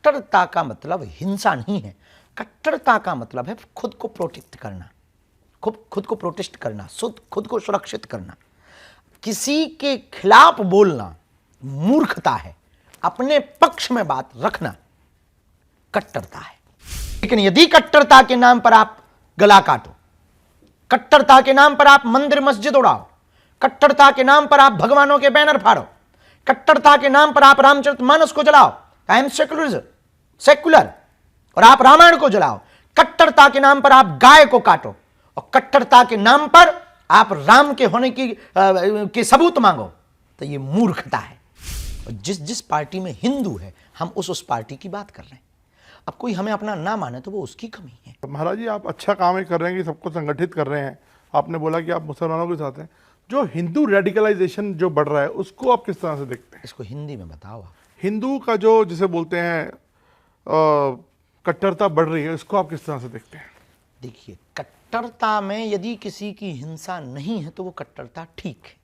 कट्टरता का मतलब हिंसा नहीं है। कट्टरता का मतलब है खुद को प्रोटेक्ट करना, खुद को प्रोटेस्ट करना, खुद को सुरक्षित करना। किसी के खिलाफ बोलना मूर्खता है, अपने पक्ष में बात रखना कट्टरता है। लेकिन यदि कट्टरता के नाम पर आप गला काटो, कट्टरता के नाम पर आप मंदिर मस्जिद उड़ाओ, कट्टरता के नाम पर आप भगवानों के बैनर फाड़ो, कट्टरता के नाम पर आप रामचरितमानस को जलाओ, आई एम सेक्युलर, और आप रामायण को जलाओ, कट्टरता के नाम पर आप गाय को काटो, और कट्टरता के नाम पर आप राम के होने की सबूत मांगो, तो यह मूर्खता है। और जिस पार्टी में हिंदू है हम उस पार्टी की बात कर रहे हैं। अब कोई हमें अपना ना माने तो वो उसकी कमी है। महाराज जी, आप अच्छा काम ही कर रहे हैं कि सबको संगठित कर रहे हैं। आपने बोला कि आप मुसलमानों के साथ हैं। जो हिंदू रेडिकलाइजेशन जो बढ़ रहा है उसको आप किस तरह से देखते हैं? इसको हिंदी में बताओ आप। हिंदू का जो जिसे बोलते हैं कट्टरता बढ़ रही है, इसको आप किस तरह से देखते हैं? देखिए, कट्टरता में यदि किसी की हिंसा नहीं है तो वो कट्टरता ठीक है।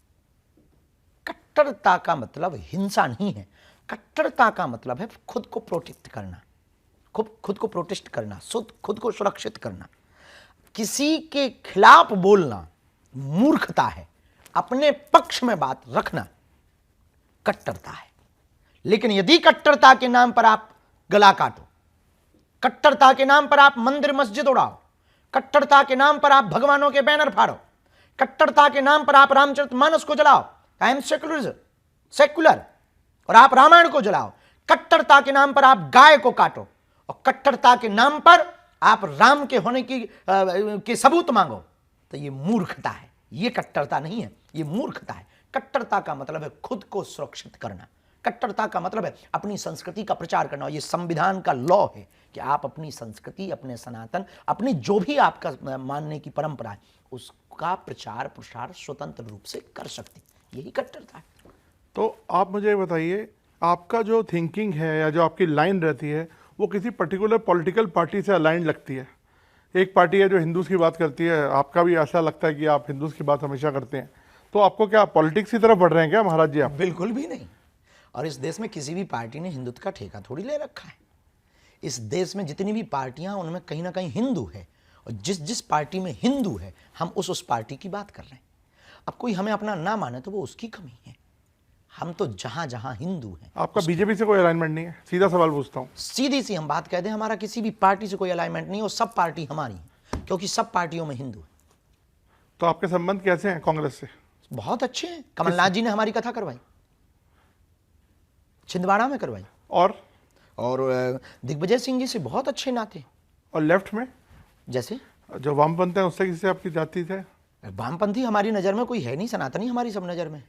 कट्टरता का मतलब हिंसा नहीं है। कट्टरता का मतलब है खुद को प्रोटेक्ट करना, खुद को प्रोटेस्ट करना, खुद को सुरक्षित करना। किसी के खिलाफ बोलना मूर्खता है, अपने पक्ष में बात रखना कट्टरता है। लेकिन यदि कट्टरता के नाम पर आप गला काटो, कट्टरता के नाम पर आप मंदिर मस्जिद उड़ाओ, कट्टरता के नाम पर आप भगवानों के बैनर फाड़ो, कट्टरता के नाम पर आप रामचरितमानस को जलाओ, आई एम सेक्युलर, और आप रामायण को जलाओ, कट्टरता के नाम पर आप गाय को काटो, और कट्टरता के नाम पर आप राम के होने की सबूत मांगो, तो यह मूर्खता है। यह कट्टरता नहीं है, यह मूर्खता है। कट्टरता का मतलब है खुद को सुरक्षित करना। कट्टरता का मतलब है अपनी संस्कृति का प्रचार करना। और यह संविधान का लॉ है कि आप अपनी संस्कृति, अपने सनातन, अपनी जो भी आपका मानने की परंपरा है उसका प्रचार प्रसार स्वतंत्र रूप से कर सकते। यही कट्टरता है। तो आप मुझे बताइए, आपका जो थिंकिंग है या जो आपकी लाइन रहती है वो किसी पर्टिकुलर पॉलिटिकल पार्टी से अलाइन लगती है? एक पार्टी है जो हिंदूज की बात करती है, आपका भी ऐसा लगता है कि आप हिंदूज की बात हमेशा करते हैं, तो आपको क्या पॉलिटिक्स की तरफ बढ़ रहे हैं क्या महाराज जी आप? बिल्कुल भी नहीं। और इस देश में किसी भी पार्टी ने हिंदुत्व का ठेका थोड़ी ले रखा है। इस देश में जितनी भी पार्टियां उनमें कहीं ना कहीं हिंदू है, और जिस पार्टी में हिंदू है हम उस पार्टी की बात कर रहे हैं। अब कोई हमें अपना ना माने तो वो उसकी कमी है। हम तो जहां जहां हिंदू हैं। आपका बीजेपी से कोई अलाइनमेंट नहीं है? सीधा सवाल पूछता हूं, सीधी सी हम बात कह दें, हमारा किसी भी पार्टी से कोई अलाइनमेंट नहीं है, और सब पार्टी हमारी है, क्योंकि सब पार्टियों में हिंदू है। तो आपके संबंध कैसे हैं कांग्रेस से? बहुत अच्छे हैं। कमलनाथ जी ने हमारी कथा करवाई, छिंदवाड़ा में करवाई, और दिग्विजय सिंह जी से बहुत अच्छे नाते। और लेफ्ट में जैसे जो वामपंथ है उससे किसी आपकी जाति है? वामपंथी हमारी नजर में कोई है नहीं, सनातनी हमारी सब नजर में।